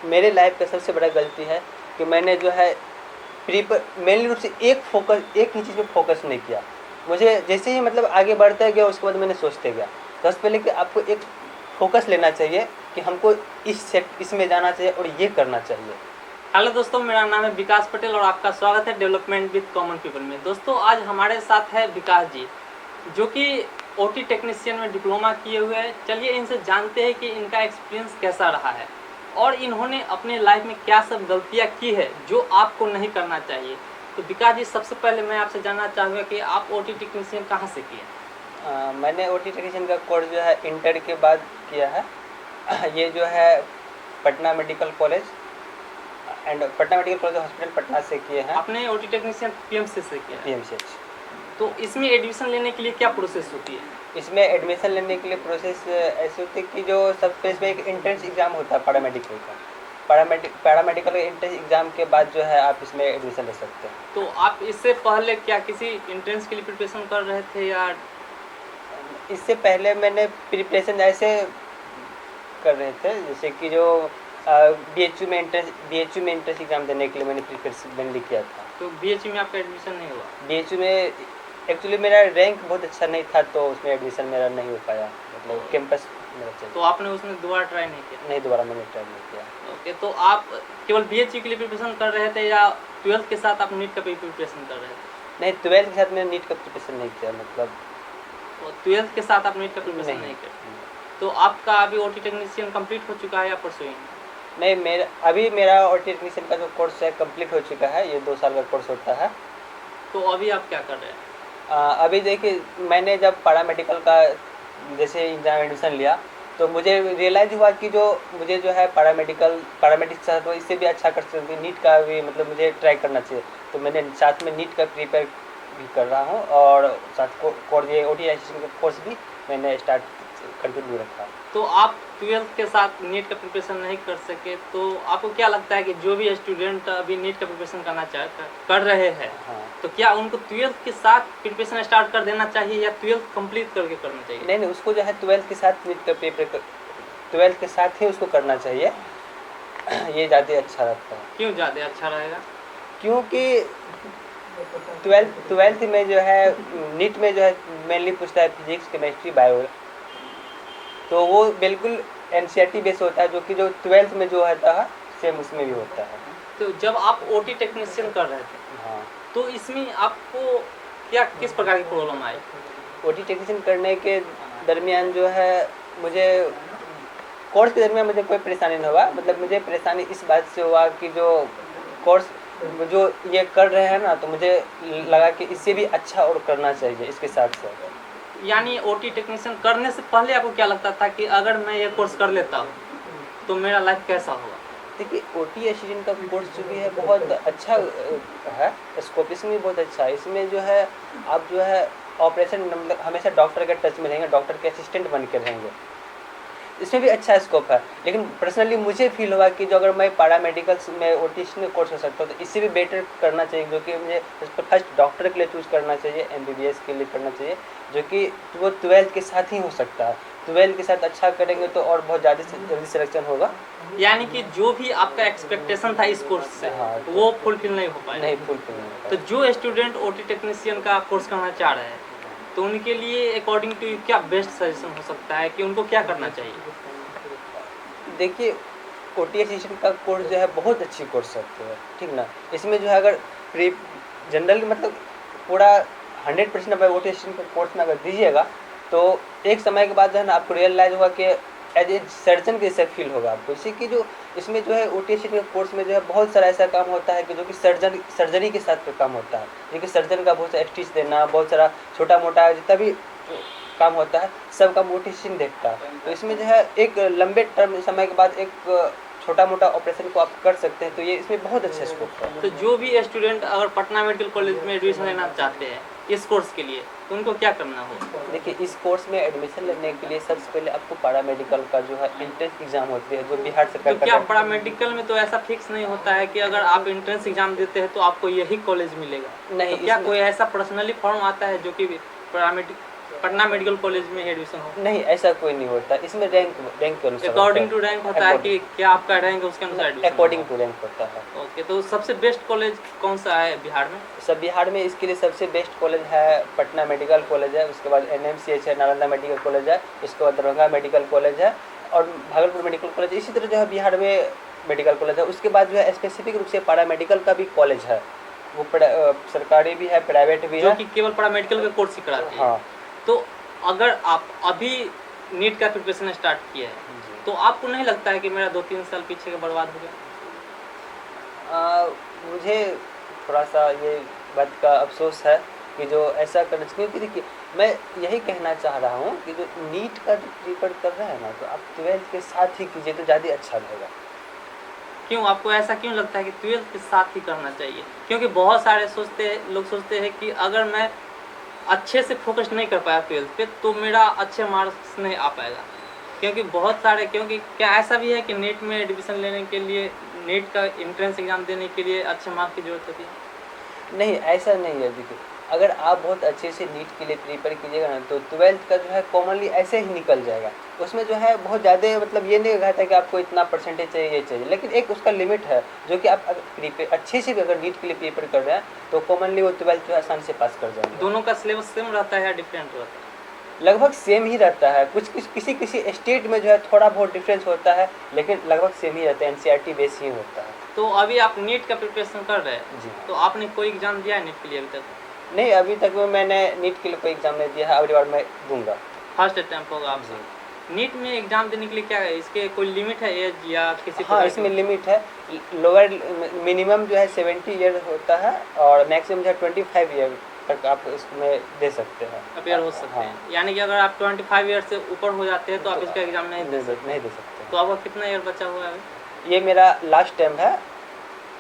मेरे लाइफ का सबसे बड़ा गलती है कि मैंने जो है मेनली रूप से एक ही चीज़ पे फोकस नहीं किया। मुझे जैसे ही मतलब आगे बढ़ता गया उसके बाद मैंने सोचते गया। सबसे पहले कि आपको एक फोकस लेना चाहिए कि हमको इसमें जाना चाहिए और ये करना चाहिए। हेलो दोस्तों, मेरा नाम है विकास पटेल और आपका स्वागत है डेवलपमेंट विद कॉमन पीपल में। दोस्तों, आज हमारे साथ है विकास जी, जो कि ओटी टेक्नीशियन में डिप्लोमा किए हुए हैं। चलिए इनसे जानते हैं कि इनका एक्सपीरियंस कैसा रहा है और इन्होंने अपने लाइफ में क्या सब गलतियां की है जो आपको नहीं करना चाहिए। तो विकास जी, सबसे पहले मैं आपसे जानना चाहूँगा कि आप ओटी टेक्नीशियन कहाँ से किए? मैंने ओटी टेक्नीशियन का कोर्स जो है इंटर के बाद किया है। ये जो है Patna medical college hospital Patna से किए हैं। आपने ओटी टेक्नीशियन पीएमसी से किया है? पीएमसीएच। तो इसमें एडमिशन लेने के लिए क्या प्रोसेस होती है? इसमें एडमिशन लेने के लिए प्रोसेस ऐसी होती है कि जो सबसे इसमें एक एंट्रेंस एग्ज़ाम होता है पैरामेडिकल का। पैरामेडिकल एंट्रेंस एग्ज़ाम के बाद जो है आप इसमें एडमिशन ले सकते हैं। तो आप इससे पहले क्या किसी एंट्रेंस के लिए प्रिपरेशन कर रहे थे या? इससे पहले मैंने प्रिपरेशन ऐसे कर रहे थे जैसे कि जो बीएचयू में एंट्रेंस एग्ज़ाम देने के लिए मैंने प्रिपरेशन मैंने किया था। तो बीएचयू में आपका एडमिशन नहीं हुआ? बीएचयू में एक्चुअली मेरा रैंक बहुत अच्छा नहीं था तो उसमें एडमिशन मेरा नहीं हो पाया, मतलब कैंपस मेरा चाहिए। तो आपने उसमें दोबारा ट्राई नहीं किया? नहीं, दोबारा मैंने ट्राई नहीं किया। ओके, तो आप केवल बीएचयू के लिए प्रिपरेशन कर रहे थे या 12th के साथ आप नीट का भी प्रिपरेशन कर रहे थे? नहीं, 12th के साथ मैंने नीट का प्रिपरेशन नहीं किया, मतलब 12th के साथ आप नीट का प्रिपरेशन नहीं किया। तो आपका अभी ओटी टेक्नीशियन कंप्लीट हो चुका है या परसुइंग? नहीं, मेरा ओटी टेक्नीशियन का जो कोर्स है कंप्लीट हो चुका है। ये 2 साल का कोर्स होता है। तो अभी आप क्या कर रहे हैं? अभी देखिए, मैंने जब पैरामेडिकल का जैसे एग्जाम एडमिशन लिया तो मुझे रियलाइज़ हुआ कि जो मुझे जो है पैरामेडिक्स था तो इससे भी अच्छा कर सकती, नीट का भी मतलब मुझे ट्राई करना चाहिए। तो मैंने साथ में नीट का प्रिपेयर भी कर रहा हूँ और साथ कोर्स ये ओटी असिस्टेंट का कोर्स भी मैंने स्टार्ट कंटिन्यू रखा। तो आप 12th के साथ नीट का प्रिपरेशन नहीं कर सके, तो आपको क्या लगता है कि जो भी स्टूडेंट अभी नीट का प्रिपरेशन कर रहे हैं, हाँ, तो क्या उनको 12th के साथ प्रिपरेशन स्टार्ट कर देना चाहिए या 12th कंप्लीट करके करना चाहिए? नहीं, उसको जो है 12th के साथ नीट का पेपर 12th के साथ ही उसको करना चाहिए। ये ज़्यादा अच्छा रहता है। क्यों ज़्यादा अच्छा रहेगा? क्योंकि 12th में जो है नीट में जो है मेनली पूछता है फिजिक्स, केमिस्ट्री, बायो, तो वो बिल्कुल एनसीईआरटी बेस होता है, जो कि जो 12th में जो होता है सेम उसमें भी होता है। तो जब आप ओटी टेक्नीशियन कर रहे थे, हाँ, तो इसमें आपको क्या किस प्रकार की प्रॉब्लम आई? ओटी टेक्नीशियन करने के दरमियान जो है मुझे कोर्स के दरमियान मुझे कोई परेशानी नहीं हुआ। मतलब मुझे परेशानी इस बात से हुआ कि जो कोर्स जो ये कर रहे हैं ना, तो मुझे लगा कि इससे भी अच्छा और करना चाहिए इसके साथ साथ। यानी ओटी टेक्नीशियन करने से पहले आपको क्या लगता था कि अगर मैं ये कोर्स कर लेता हूँ तो मेरा लाइफ कैसा होगा? देखिए, ओटी असिस्टेंट का कोर्स जो भी है बहुत अच्छा है, स्कोप इसमें भी बहुत अच्छा है। इसमें जो है आप जो है ऑपरेशन मतलब हमेशा डॉक्टर के टच में रहेंगे, डॉक्टर के असिस्टेंट बन के रहेंगे, इसमें भी अच्छा स्कोप है। लेकिन पर्सनली मुझे फील हुआ कि जो अगर मैं पैरामेडिकल्स में ओटी में कोर्स हो सकता हूँ तो इससे भी बेटर करना चाहिए, जो कि मुझे फर्स्ट डॉक्टर के लिए चूज़ करना चाहिए, एमबीबीएस के लिए करना चाहिए, जो कि वो 12th के साथ ही हो सकता है। 12th के साथ अच्छा करेंगे तो और बहुत ज़्यादा जल्दी सिलेक्शन होगा। यानी कि जो भी आपका एक्सपेक्टेशन था इस कोर्स से, हाँ, वो फुलफिल नहीं हो पाया? नहीं फुलफिल नहीं होगा। तो जो स्टूडेंट ओटी टेक्नीशियन का कोर्स करना चाह रहे हैं, तो उनके लिए अकॉर्डिंग टू क्या बेस्ट सजेशन हो सकता है कि उनको क्या करना चाहिए? देखिए, ओटी असिस्टेंट का कोर्स जो है बहुत अच्छी कोर्स है, ठीक ना। इसमें जो है अगर जनरल मतलब पूरा 100% आप ओटी असिस्टेंट का कोर्स में अगर दीजिएगा तो एक समय के बाद जो है ना आपको रियलाइज होगा कि एज ए सर्जन के जैसे फील होगा आपको। इसी की जो इसमें जो है ओटी असिस्टेंट के कोर्स में जो है बहुत सारा ऐसा काम होता है कि जो कि सर्जरी के साथ पे काम होता है, जो कि सर्जन का बहुत सारा स्टिच देना, बहुत सारा छोटा मोटा जितना भी काम होता है सब काम ओटी असिस्टेंट देखता है। तो इसमें जो है एक लंबे टर्म समय के बाद एक छोटा मोटा ऑपरेशन को आप कर सकते हैं, तो ये इसमें बहुत अच्छा स्कोप है। तो जो भी स्टूडेंट अगर पटना मेडिकल कॉलेज में एडमिशन लेना चाहते हैं इस कोर्स के लिए, तो उनको क्या करना होगा? देखिए, इस कोर्स में एडमिशन लेने के लिए सबसे पहले आपको पैरामेडिकल का जो है एंट्रेंस एग्जाम होती है, जो बिहार सरकार तो क्या पैरामेडिकल में तो ऐसा फिक्स नहीं होता है कि अगर आप एंट्रेंस एग्जाम देते हैं तो आपको यही कॉलेज मिलेगा? नहीं, तो क्या कोई ऐसा पर्सनली फॉर्म आता है जो कि पटना मेडिकल कॉलेज में एडमिशन हो? नहीं, ऐसा कोई नहीं होता, इसमें रैंक रैंक के अनुसार अकॉर्डिंग टू रैंक होता है कि क्या आपका रैंक है उसके अनुसार एडमिशन अकॉर्डिंग टू रैंक होता है। ओके, तो सबसे बेस्ट कॉलेज कौन सा है बिहार में? सब बिहार में इसके लिए सबसे बेस्ट कॉलेज है पटना मेडिकल कॉलेज है, उसके बाद NMCH है, नालंदा मेडिकल कॉलेज है, इसके बाद दरभंगा मेडिकल कॉलेज है और भागलपुर मेडिकल कॉलेज। इसी तरह जो है बिहार में मेडिकल कॉलेज है। उसके बाद जो है स्पेसिफिक रूप से पैरा मेडिकल का भी कॉलेज है, वो सरकारी भी है, प्राइवेट भी जो है, कि केवल पैरा मेडिकल का कोर्स ही कराती है। हाँ। तो अगर आप अभी नीट का प्रिपरेशन स्टार्ट किया है तो आपको नहीं लगता है कि मेरा 2-3 साल पीछे का बर्बाद हो गया? मुझे थोड़ा सा ये बात का अफसोस है कि जो ऐसा करना चाहिए, क्योंकि देखिए मैं यही कहना चाह रहा हूँ कि जो नीट का जो प्रिपेयर कर रहे हैं ना, तो आप 12th के साथ ही कीजिए तो ज़्यादा अच्छा रहेगा। क्यों, आपको ऐसा क्यों लगता है कि 12th के साथ ही करना चाहिए? क्योंकि बहुत सारे लोग सोचते हैं कि अगर मैं अच्छे से फोकस नहीं कर पाया 12th पे तो मेरा अच्छे मार्क्स नहीं आ पाएगा। क्योंकि क्या ऐसा भी है कि नीट में एडमिशन लेने के लिए, नीट का एंट्रेंस एग्जाम देने के लिए अच्छे मार्क्स की जरूरत होती है? नहीं, ऐसा नहीं है। देखिए अगर आप बहुत अच्छे से नीट के लिए प्रिपेयर कीजिएगा ना, तो 12th का जो है कॉमनली ऐसे ही निकल जाएगा। उसमें जो है बहुत ज़्यादा मतलब ये नहीं कहता कि आपको इतना परसेंटेज चाहिए, ये चाहिए, लेकिन एक उसका लिमिट है जो कि आप अगर प्रिपेयर अच्छे से भी अगर नीट के लिए प्रिपेयर कर रहे हैं तो कॉमनली वो 12th जो है आसानी से पास कर जाएंगे। दोनों का सिलेबस सेम रहता है या डिफरेंट रहता है? लगभग सेम ही रहता है, किसी स्टेट में जो है थोड़ा बहुत डिफरेंस होता है, लेकिन लगभग सेम ही रहता है, NCERT बेस ही होता है। तो अभी आप नीट का प्रिपरेशन कर रहे हैं जी। तो आपने कोई एग्जाम दिया है नीट के लिए अभी तक? नहीं, अभी तक में मैंने नीट के लिए कोई एग्ज़ाम नहीं दिया है, अगली बार मैं दूंगा। फर्स्ट अटेम्प्ट होगा आपसे। नीट में एग्जाम देने के लिए क्या है, इसके कोई लिमिट है एज या किसी? हाँ, इसमें लिमिट है। लोअर मिनिमम जो है 70 ईयर होता है और मैक्सिमम जो है 25 ईयर तक आप इसमें दे सकते हैं, अपेयर हो सकते हाँ। हैं। यानी कि अगर आप 25 ईयर से ऊपर हो जाते हैं तो आप इसका एग्जाम नहीं दे सकते? नहीं दे सकते। तो आपका कितना ईयर बचा हुआ है अभी? ये मेरा लास्ट अटेम्प्ट है।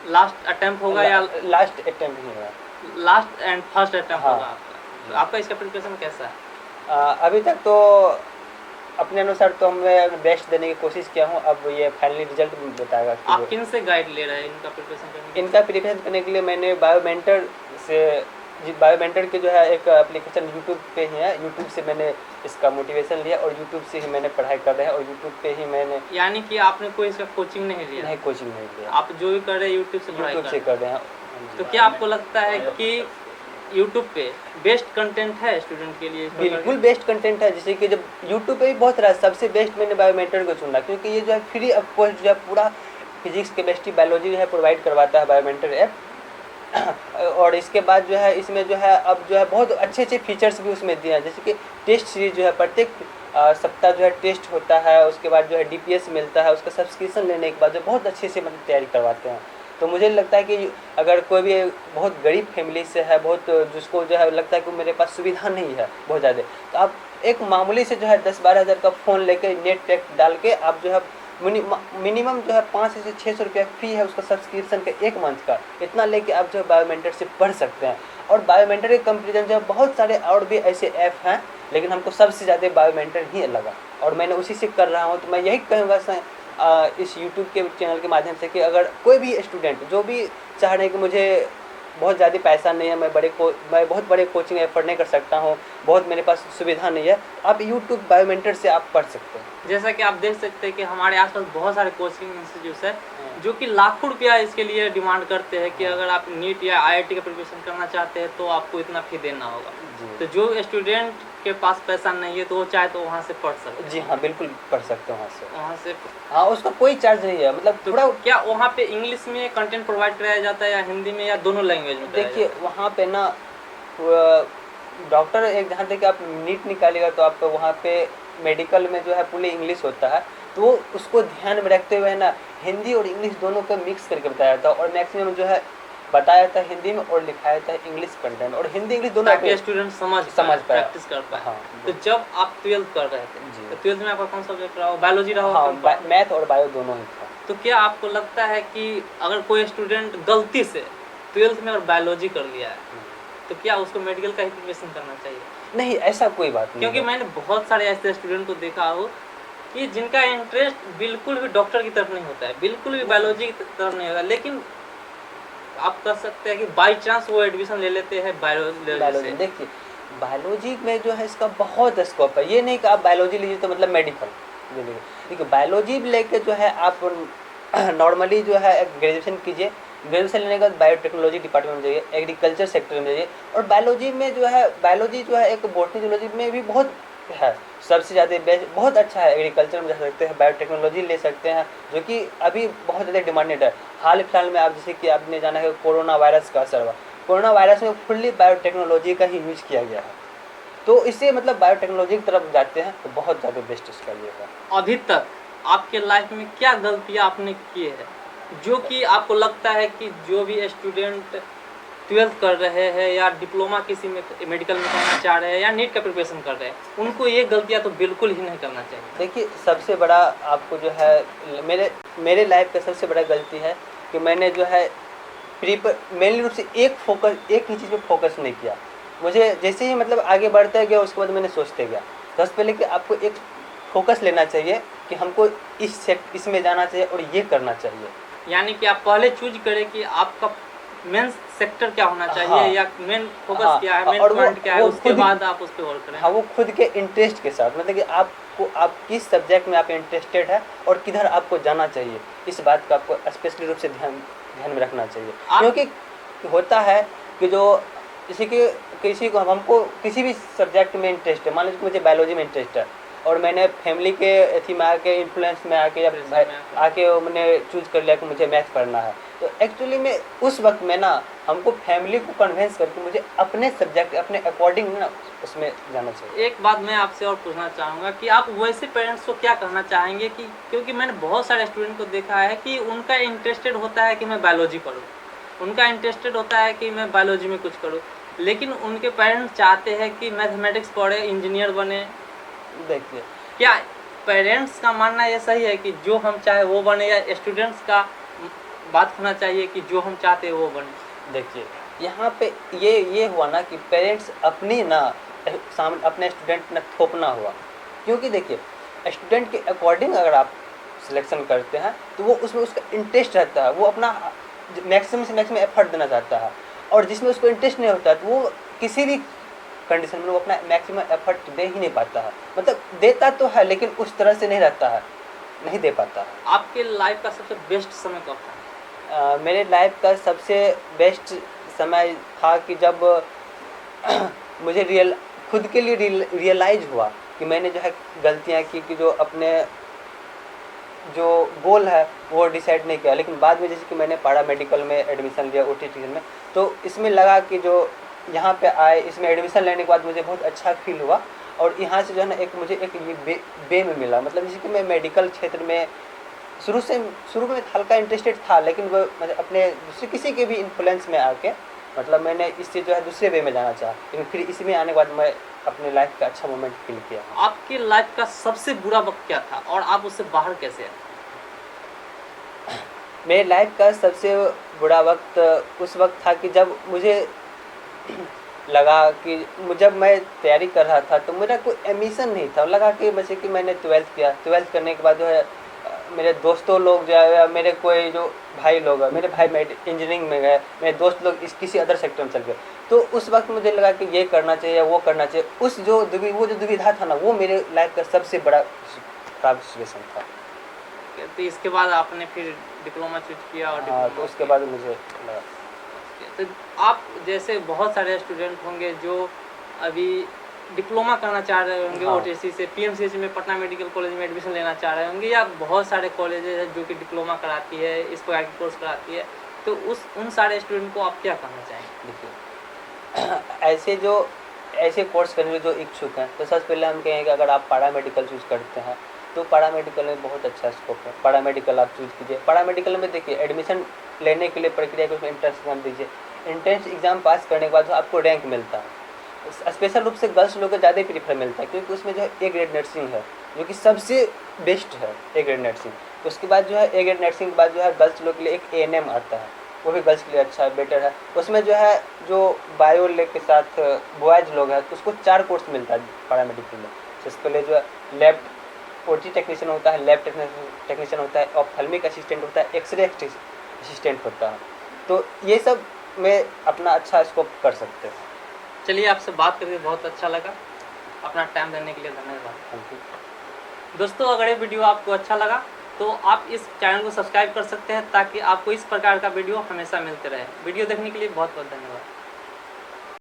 लास्ट अटेम्प्ट होगा या लास्ट अटेम्प्ट ही है? लास्ट एंड फर्स्ट अटेम्प्ट हाँ। होगा आपका? तो आपका इसका प्रिपरेशन कैसा है? अभी तक तो अपने अनुसार तो मैं बेस्ट देने की कोशिश किया हूँ, अब ये फाइनली रिजल्ट बताएगा कि आप किन से गाइड ले रहे हैं इनका प्रिपरेशन करने के लिए? इनका प्रिपरेशन करने के लिए मैंने बायोमेंटर से, बायोमेंटर के जो है एक एप्लीकेशन यूट्यूब पे ही है, यूट्यूब से मैंने इसका मोटिवेशन लिया और यूट्यूब से ही मैंने पढ़ाई कर रहा है और यूट्यूब पे ही मैंने, यानी कि आपने कोई इसका कोचिंग नहीं लिया? नहीं, कोचिंग नहीं लिया, आप जो भी कर रहे हैं यूट्यूब से पढ़ाई यूट्यूब से कर कर रहे हैं। रहे हैं। तो क्या आपको लगता है कि यूट्यूब पे बेस्ट कंटेंट है स्टूडेंट के लिए? बिल्कुल बेस्ट कंटेंट है, जैसे कि जब यूट्यूब पे भी बहुत रहा, सबसे बेस्ट मैंने बायोमेंटर को चुना क्योंकि ये जो है फ्री ऑफ कॉस्ट जो है पूरा फिजिक्स, केमिस्ट्री, बायोलॉजी जो है प्रोवाइड करवाता है बायोमेंटर ऐप। और इसके बाद जो है इसमें जो है अब जो है बहुत अच्छे अच्छे फीचर्स भी उसमें दिए हैं, जैसे कि टेस्ट सीरीज जो है प्रत्येक सप्ताह जो है टेस्ट होता है, उसके बाद जो है DPS मिलता है, उसका सब्सक्रिप्शन लेने के बाद जो बहुत अच्छे से मतलब तैयारी करवाते हैं। तो मुझे लगता है कि अगर कोई भी बहुत गरीब फैमिली से है, बहुत जिसको जो है लगता है कि मेरे पास सुविधा नहीं है बहुत ज़्यादा, तो आप एक मामूली से जो है 10-12 हज़ार का फ़ोन लेके नेट पैक डाल के आप जो है मिनिमम जो है 500 से 600 रुपया फी है उसका सब्सक्रिप्शन का 1 मंथ का, इतना लेके आप जो है बायोमेंटर से पढ़ सकते हैं। और बायोमेंटर के कंपेरिजन जो है बहुत सारे और भी ऐसे ऐप हैं, लेकिन हमको सबसे ज़्यादा बायोमेंटर ही लगा और मैंने उसी से कर रहा हूँ। तो मैं यही कहूँगा इस यूट्यूब के चैनल के माध्यम से कि अगर कोई भी स्टूडेंट जो भी चाह रहे हैं कि मुझे बहुत ज़्यादा पैसा नहीं है, मैं बहुत बड़े कोचिंग एफर्ट नहीं कर सकता हूँ, बहुत मेरे पास सुविधा नहीं है, आप यूट्यूब बायोमेंटर से आप पढ़ सकते हैं। जैसा कि आप देख सकते हैं कि हमारे आसपास बहुत सारे कोचिंग इंस्टीट्यूट है जो कि लाखों रुपया इसके लिए डिमांड करते हैं कि अगर आप नीट या IIT का प्रिपरेशन करना चाहते हैं तो आपको इतना फी देना होगा। तो जो स्टूडेंट के पास पैसा नहीं है तो वो चाहे तो वहाँ से पढ़ सकते हैं। जी हाँ, बिल्कुल पढ़ सकते हैं वहाँ से। हाँ, उसका कोई चार्ज नहीं है, मतलब तो थोड़ा क्या वहाँ पे इंग्लिश में कंटेंट प्रोवाइड कराया जाता है या हिंदी में या दोनों लैंग्वेज में? देखिए वहाँ पे ना डॉक्टर एक जहाँ तक आप नीट निकालेगा तो आपको वहाँ पे मेडिकल में जो है पूरी इंग्लिश होता है, तो उसको ध्यान में रखते हुए ना हिंदी और इंग्लिश दोनों को मिक्स करके बताया जाता है और मैक्सिमम जो है बताया जाता है हिंदी में और लिखाया जाता है इंग्लिश कंटेंट, और हिंदी इंग्लिश दोनों ताकि स्टूडेंट समझ पाए, प्रैक्टिस कर पाए। हाँ। तो जब आप 12th कर रहे थे तो 12th में आपका कौन सा सब्जेक्ट रहा? बायोलॉजी रहा? हाँ, मैथ और बायो दोनों ही था। तो क्या आपको लगता है कि अगर कोई स्टूडेंट गलती से 12th में और बायोलॉजी कर लिया है तो क्या उसको मेडिकल का ही प्रिपरेशन करना चाहिए? नहीं, ऐसा कोई बात नहीं, क्योंकि मैंने बहुत सारे ऐसे स्टूडेंट को देखा हो कि जिनका इंटरेस्ट बिल्कुल भी डॉक्टर की तरफ नहीं होता है, बिल्कुल भी बायोलॉजी की तरफ नहीं होगा, लेकिन आप कह सकते हैं कि बाई चांस वो एडमिशन ले लेते हैं बायोलॉजी से। देखिए बायोलॉजी में जो है इसका बहुत स्कोप है। ये नहीं कि आप बायोलॉजी लीजिए तो मतलब मेडिकल ले लीजिए। देखिए बायोलॉजी लेके जो है आप नॉर्मली जो है ग्रेजुएशन कीजिए। ग्रेजुएशन लेने के बाद बायोटेक्नोलॉजी डिपार्टमेंट में जाइए, एग्रीकल्चर सेक्टर में जाइए। और बायोलॉजी में जो है बायोलॉजी जो है एक बॉटनी जूलॉजी में भी बहुत है, सबसे ज़्यादा बेस्ट बहुत अच्छा है। एग्रीकल्चर में जा सकते हैं, बायोटेक्नोलॉजी ले सकते हैं जो कि अभी बहुत ज़्यादा डिमांडेड है। हाल फिलहाल में आप जैसे कि आपने जाना है कोरोना वायरस का असर हुआ, कोरोना वायरस में फुल्ली बायोटेक्नोलॉजी का ही यूज किया गया है। तो इससे मतलब बायोटेक्नोलॉजी की तरफ जाते हैं तो बहुत ज़्यादा बेस्ट इसका ये है। अभी तक आपके लाइफ में क्या गलतियाँ आपने की है जो कि आपको लगता है कि जो भी स्टूडेंट 12th कर रहे हैं या डिप्लोमा किसी में मेडिकल में करना चाह रहे हैं या नीट का प्रिपरेशन कर रहे हैं, उनको ये गलतियाँ तो बिल्कुल ही नहीं करना चाहिए? देखिए सबसे बड़ा आपको जो है मेरे लाइफ का सबसे बड़ा गलती है कि मैंने जो है मेनली रूप से एक ही चीज़ पे फोकस नहीं किया। मुझे जैसे ही मतलब आगे बढ़ता गया उसके बाद मैंने सोचते गया। सबसे पहले कि आपको एक फोकस लेना चाहिए कि हमको इसमें जाना चाहिए और ये करना चाहिए। यानी कि आप पहले चूज करें कि आपका मेन सेक्टर क्या होना चाहिए, हाँ, या मेन फोकस हाँ, क्या है, मेन और पॉइंट क्या है, वो उसके खुद बाद आप उस पर वर्क करें। हाँ वो खुद के इंटरेस्ट के साथ मतलब कि आप किस सब्जेक्ट में आप इंटरेस्टेड है और किधर आपको जाना चाहिए, इस बात का आपको स्पेशली रूप से ध्यान में रखना चाहिए। क्योंकि होता है कि जो किसी को हमको किसी भी सब्जेक्ट में इंटरेस्ट है, मान लीजिए मुझे बायोलॉजी में इंटरेस्ट है और मैंने फैमिली के अथी में आके इन्फ्लुएंस में आके या आके मैंने चूज कर लिया कि मुझे मैथ पढ़ना है, तो एक्चुअली में उस वक्त में ना हमको फैमिली को कन्विंस करके मुझे अपने सब्जेक्ट अपने अकॉर्डिंग ना उसमें जाना चाहिए। एक बात मैं आपसे और पूछना चाहूँगा कि आप वैसे पेरेंट्स को क्या कहना चाहेंगे कि क्योंकि मैंने बहुत सारे स्टूडेंट को देखा है कि उनका इंटरेस्टेड होता है कि मैं बायोलॉजी पढ़ूँ, उनका इंटरेस्टेड होता है कि मैं बायोलॉजी में कुछ करूँ, लेकिन उनके पेरेंट्स चाहते हैं कि मैथमेटिक्स पढ़े, इंजीनियर बने। देखिए क्या पेरेंट्स का मानना ये सही है कि जो हम चाहे वो बने, या स्टूडेंट्स का बात होना चाहिए कि जो हम चाहते हैं वो बने? देखिए यहाँ पे ये हुआ ना कि पेरेंट्स अपनी ना सामने अपने स्टूडेंट ने थोपना हुआ। क्योंकि देखिए स्टूडेंट के अकॉर्डिंग अगर आप सिलेक्शन करते हैं तो वो उसमें उसका इंटरेस्ट रहता है, वो अपना मैक्सिमम से मैक्सिमम एफर्ट देना चाहता है। और जिसमें उसको इंटरेस्ट नहीं होता तो वो किसी भी कंडीशन में वो अपना मैक्सिमम एफर्ट दे ही नहीं पाता है। मतलब देता तो है लेकिन उस तरह से नहीं रहता है, नहीं दे पाता है। आपके लाइफ का सबसे बेस्ट समय कब था? मेरे लाइफ का सबसे बेस्ट समय था कि जब मुझे खुद के लिए रियलाइज हुआ कि मैंने जो है गलतियाँ की कि जो अपने जो गोल है वो डिसाइड नहीं किया। लेकिन बाद में जैसे कि मैंने पारा मेडिकल में एडमिशन लिया OT में, तो इसमें लगा कि जो यहाँ पे आए इसमें एडमिशन लेने के बाद मुझे बहुत अच्छा फील हुआ। और यहाँ से जो है ना मुझे एक ये वे में मिला। मतलब जैसे कि मैं मेडिकल क्षेत्र में शुरू में हल्का इंटरेस्टेड था, लेकिन वो मतलब अपने दूसरे किसी के भी इन्फ्लुएंस में आके मतलब मैंने इससे जो है दूसरे वे में जाना चाहा। लेकिन फिर इसमें आने के बाद मैं अपने लाइफ का अच्छा मोमेंट फील किया। आपकी लाइफ का सबसे बुरा वक्त क्या था और आप उससे बाहर कैसे आए? मेरे लाइफ का सबसे बुरा वक्त उस वक्त था कि जब मुझे लगा कि जब मैं तैयारी कर रहा था तो मेरा कोई एम्बिशन नहीं था। लगा कि जैसे कि मैंने 12th किया, 12th करने के बाद जो है मेरे दोस्तों लोग जो है मेरे कोई जो भाई लोग है, मेरे भाई इंजीनियरिंग में गए, मेरे दोस्त लोग किसी अदर सेक्टर में चल गए। तो उस वक्त मुझे लगा कि ये करना चाहिए या वो करना चाहिए। वो जो दुविधा था ना वो मेरे लाइफ का सबसे बड़ा खराब सिचुएशन था। तो इसके बाद आपने फिर डिप्लोमा चूज किया और हाँ, तो उसके बाद मुझे लगा। तो आप जैसे बहुत सारे स्टूडेंट होंगे जो अभी डिप्लोमा करना चाह रहे होंगे, हाँ। OTC से PMCH में पटना मेडिकल कॉलेज में एडमिशन लेना चाह रहे होंगे, या बहुत सारे कॉलेजेस हैं जो कि डिप्लोमा कराती है, इस प्रकार की कोर्स कराती है, तो उन सारे स्टूडेंट को आप क्या कहना चाहेंगे? देखिए ऐसे कोर्स करने के जो इच्छुक हैं तो सबसे पहले हम कहेंगे अगर आप पारा मेडिकल चूज़ करते हैं तो पारा मेडिकल में बहुत अच्छा स्कोप है। पारा मेडिकल आप चूज़ कीजिए। पारा मेडिकल में देखिए एडमिशन लेने के लिए प्रक्रिया को एंट्रेंस एग्जाम दीजिए। एंट्रेंस एग्जाम पास करने के बाद जो आपको रैंक मिलता है, स्पेशल रूप से गर्ल्स लोग को ज़्यादा प्रीफर मिलता है क्योंकि उसमें जो है A ग्रेड नर्सिंग है जो कि सबसे बेस्ट है। A ग्रेड नर्सिंग उसके बाद जो है A ग्रेड नर्सिंग के बाद जो है गर्ल्स लोग के लिए एक ANM आता है, वो भी गर्ल्स के लिए अच्छा है, बेटर है। उसमें जो है जो बायो लेग के साथ बॉयज़ लोग हैं तो उसको 4 कोर्स मिलता है पैरामेडिकल में। सबसे पहले जो है लैब OT टेक्नीशियन होता है, लैब टेक्नीशियन होता है, ऑप्थेल्मिक असिस्टेंट होता है, एक्सरे असिस्टेंट होता है। तो ये सब में अपना अच्छा स्कोप कर सकते हैं। चलिए आपसे बात करके बहुत अच्छा लगा, अपना टाइम देने के लिए धन्यवाद। Thank you. दोस्तों अगर ये वीडियो आपको अच्छा लगा तो आप इस चैनल को सब्सक्राइब कर सकते हैं ताकि आपको इस प्रकार का वीडियो हमेशा मिलते रहे। वीडियो देखने के लिए बहुत बहुत धन्यवाद।